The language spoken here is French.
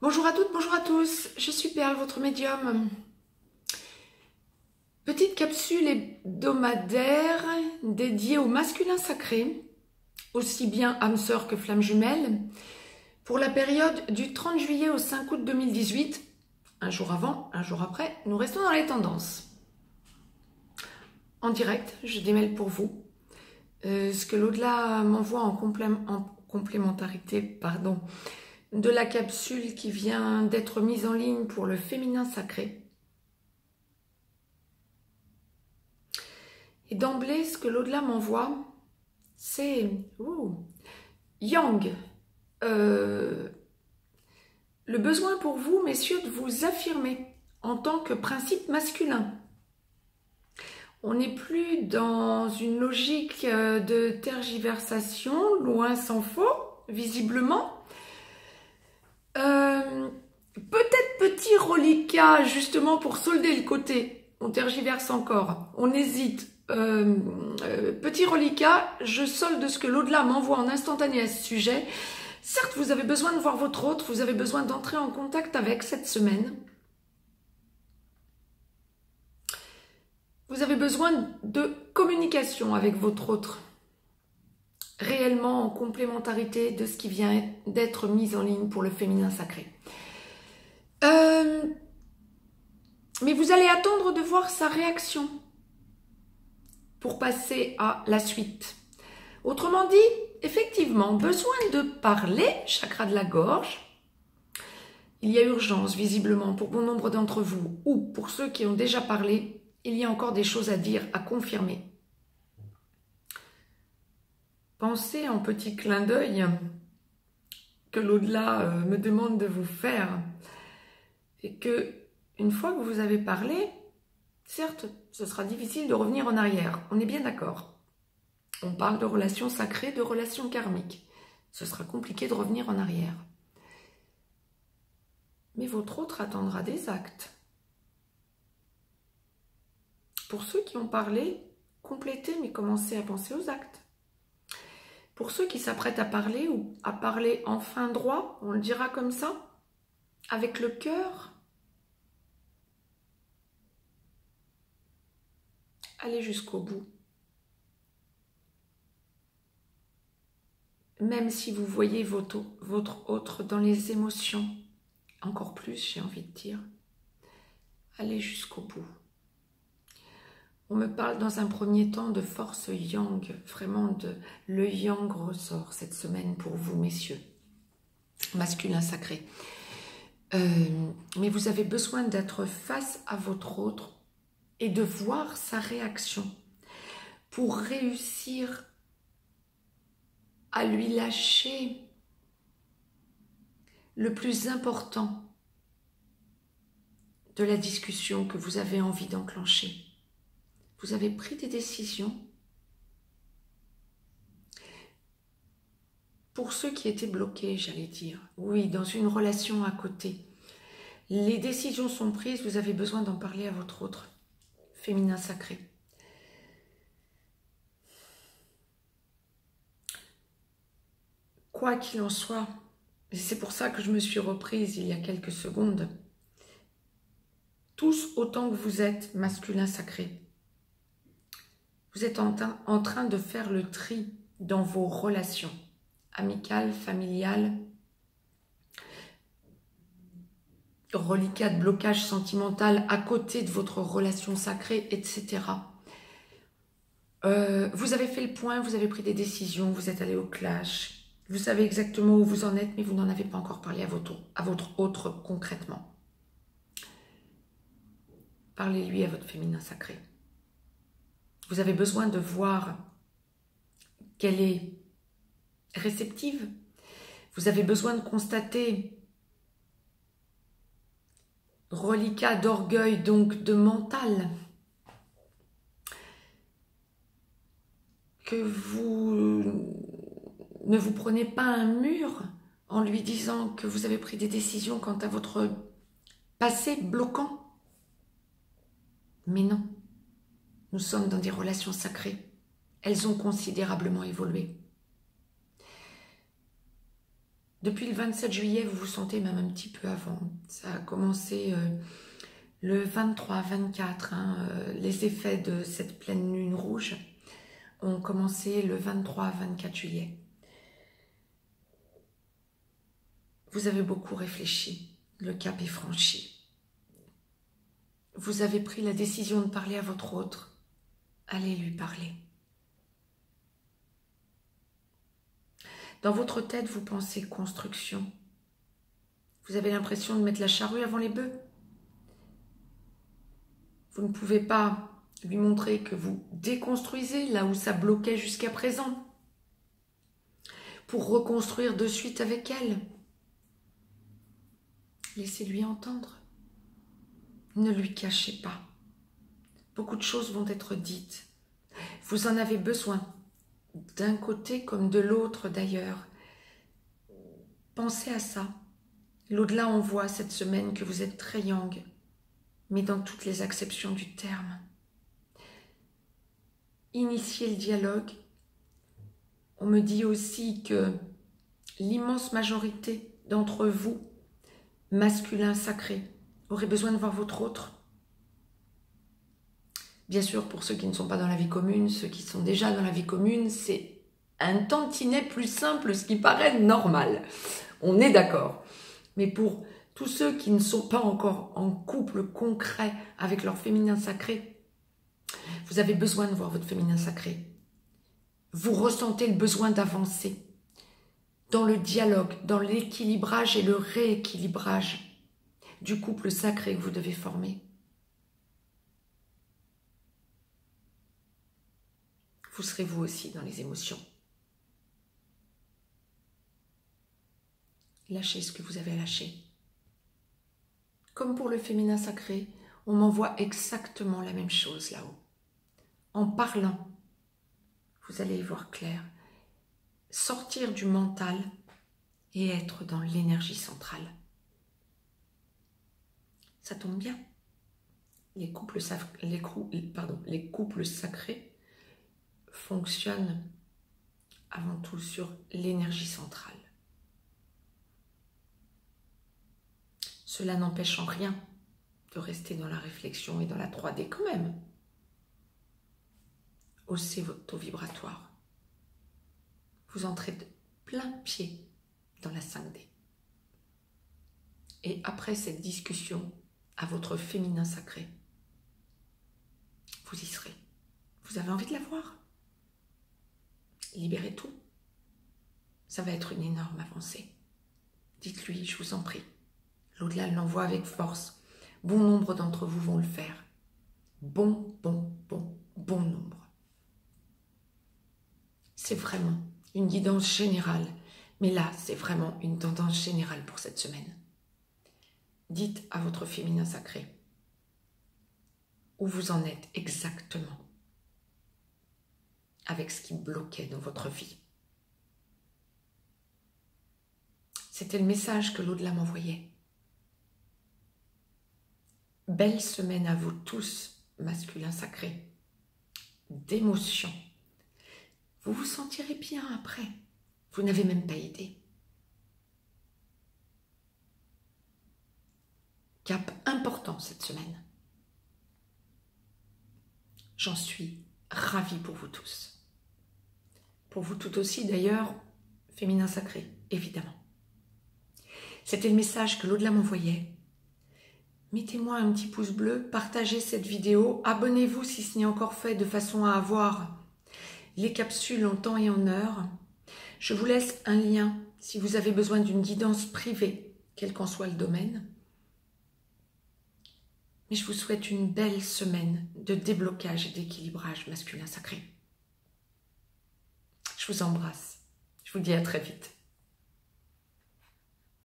Bonjour à toutes, bonjour à tous, je suis Perle, votre médium. Petite capsule hebdomadaire dédiée au masculin sacré, aussi bien âme sœur que flamme jumelle, pour la période du 30 juillet au 5 août 2018. Un jour avant, un jour après, nous restons dans les tendances. En direct, je démêle pour vous ce que l'au-delà m'envoie en complémentarité, de la capsule qui vient d'être mise en ligne pour le féminin sacré. Et d'emblée, ce que l'au-delà m'envoie, c'est Yang. Le besoin pour vous, messieurs, de vous affirmer en tant que principe masculin. On n'est plus dans une logique de tergiversation, loin s'en faut, visiblement. Peut-être petit reliquat, justement, pour solder le côté. On tergiverse encore, on hésite. Petit reliquat, je solde ce que l'au-delà m'envoie en instantané à ce sujet. Certes, vous avez besoin de voir votre autre, vous avez besoin d'entrer en contact avec cette semaine. Vous avez besoin de communication avec votre autre, réellement en complémentarité de ce qui vient d'être mis en ligne pour le féminin sacré. Mais vous allez attendre de voir sa réaction pour passer à la suite. Autrement dit, effectivement, besoin de parler, chakra de la gorge. Il y a urgence, visiblement, pour bon nombre d'entre vous, ou pour ceux qui ont déjà parlé, il y a encore des choses à dire, à confirmer. Pensez en petit clin d'œil que l'au-delà me demande de vous faire, et que une fois que vous avez parlé, certes, ce sera difficile de revenir en arrière, on est bien d'accord. On parle de relations sacrées, de relations karmiques. Ce sera compliqué de revenir en arrière. Mais votre autre attendra des actes. Pour ceux qui ont parlé, complétez, mais commencez à penser aux actes. Pour ceux qui s'apprêtent à parler ou à parler en fin droit, on le dira comme ça, avec le cœur, allez jusqu'au bout. Même si vous voyez votre autre dans les émotions, encore plus, j'ai envie de dire, allez jusqu'au bout. On me parle dans un premier temps de force yang, vraiment le yang ressort cette semaine pour vous, messieurs, masculin sacré. Mais vous avez besoin d'être face à votre autre et de voir sa réaction pour réussir à lui lâcher le plus important de la discussion que vous avez envie d'enclencher. Vous avez pris des décisions. Pour ceux qui étaient bloqués, j'allais dire, oui, dans une relation à côté, les décisions sont prises, vous avez besoin d'en parler à votre autre, féminin sacré. Quoi qu'il en soit, et c'est pour ça que je me suis reprise il y a quelques secondes, tous autant que vous êtes masculin sacré, vous êtes en train de faire le tri dans vos relations amicales, familiales, reliquat de blocage sentimental à côté de votre relation sacrée, etc. Vous avez fait le point, vous avez pris des décisions, vous êtes allé au clash, vous savez exactement où vous en êtes, mais vous n'en avez pas encore parlé à votre autre concrètement. Parlez-lui à votre féminin sacré. Vous avez besoin de voir qu'elle est réceptive. Vous avez besoin de constater reliquat d'orgueil, donc de mental, que vous ne vous prenez pas un mur en lui disant que vous avez pris des décisions quant à votre passé bloquant. Mais non, nous sommes dans des relations Depuis le 27 juillet, vous vous sentez même un petit peu avant. Ça a commencé le 23-24. Les effets de cette pleine lune rouge ont commencé le 23-24 juillet. Vous avez beaucoup réfléchi. Le cap est franchi. Vous avez pris la décision de parler à votre autre. Allez lui parler. Dans votre tête, vous pensez construction. Vous avez l'impression de mettre la charrue avant les bœufs. Vous ne pouvez pas lui montrer que vous déconstruisez là où ça bloquait jusqu'à présent pour reconstruire de suite avec elle. Laissez-lui entendre. Ne lui cachez pas. Beaucoup de choses vont être dites. Vous en avez besoin, d'un côté comme de l'autre d'ailleurs. Pensez à ça. L'au-delà, on voit cette semaine que vous êtes très yang, mais dans toutes les acceptions du terme. Initiez le dialogue. On me dit aussi que l'immense majorité d'entre vous, masculins sacrés, auraient besoin de voir votre autre. Bien sûr, pour ceux qui ne sont pas dans la vie commune, ceux qui sont déjà dans la vie commune, c'est un tantinet plus simple, ce qui paraît normal. On est d'accord. Mais pour tous ceux qui ne sont pas encore en couple concret avec leur féminin sacré, vous avez besoin de voir votre féminin sacré. Vous ressentez le besoin d'avancer dans le dialogue, dans l'équilibrage et le rééquilibrage du couple sacré que vous devez former. Vous serez vous aussi dans les émotions. Lâchez ce que vous avez à lâcher. Comme pour le féminin sacré, on m'envoie exactement la même chose là-haut. En parlant, vous allez y voir clair. Sortir du mental et être dans l'énergie centrale. Ça tombe bien. Les couples sacrés fonctionnent avant tout sur l'énergie centrale. Cela n'empêche en rien de rester dans la réflexion et dans la 3D quand même. Haussez votre taux vibratoire. Vous entrez de plein pied dans la 5D. Et après cette discussion à votre féminin sacré, vous y serez. Vous avez envie de la voir. Libérez tout. Ça va être une énorme avancée. Dites-lui, je vous en prie. L'au-delà l'envoie avec force. Bon nombre d'entre vous vont le faire. Bon nombre. C'est vraiment une guidance générale. Mais là, c'est vraiment une tendance générale pour cette semaine. Dites à votre féminin sacré où vous en êtes exactement avec ce qui bloquait dans votre vie. C'était le message que l'au-delà m'envoyait. Belle semaine à vous tous, masculins sacrés, d'émotions. Vous vous sentirez bien après. Vous n'avez même pas idée. Cap important cette semaine. J'en suis ravie pour vous tous. Pour vous tout aussi d'ailleurs, féminin sacré, évidemment. C'était le message que l'au-delà m'envoyait. Mettez-moi un petit pouce bleu, partagez cette vidéo, abonnez-vous si ce n'est encore fait de façon à avoir les capsules en temps et en heure. Je vous laisse un lien si vous avez besoin d'une guidance privée, quel qu'en soit le domaine. Mais je vous souhaite une belle semaine de déblocage et d'équilibrage masculin sacré. Je vous embrasse. Je vous dis à très vite.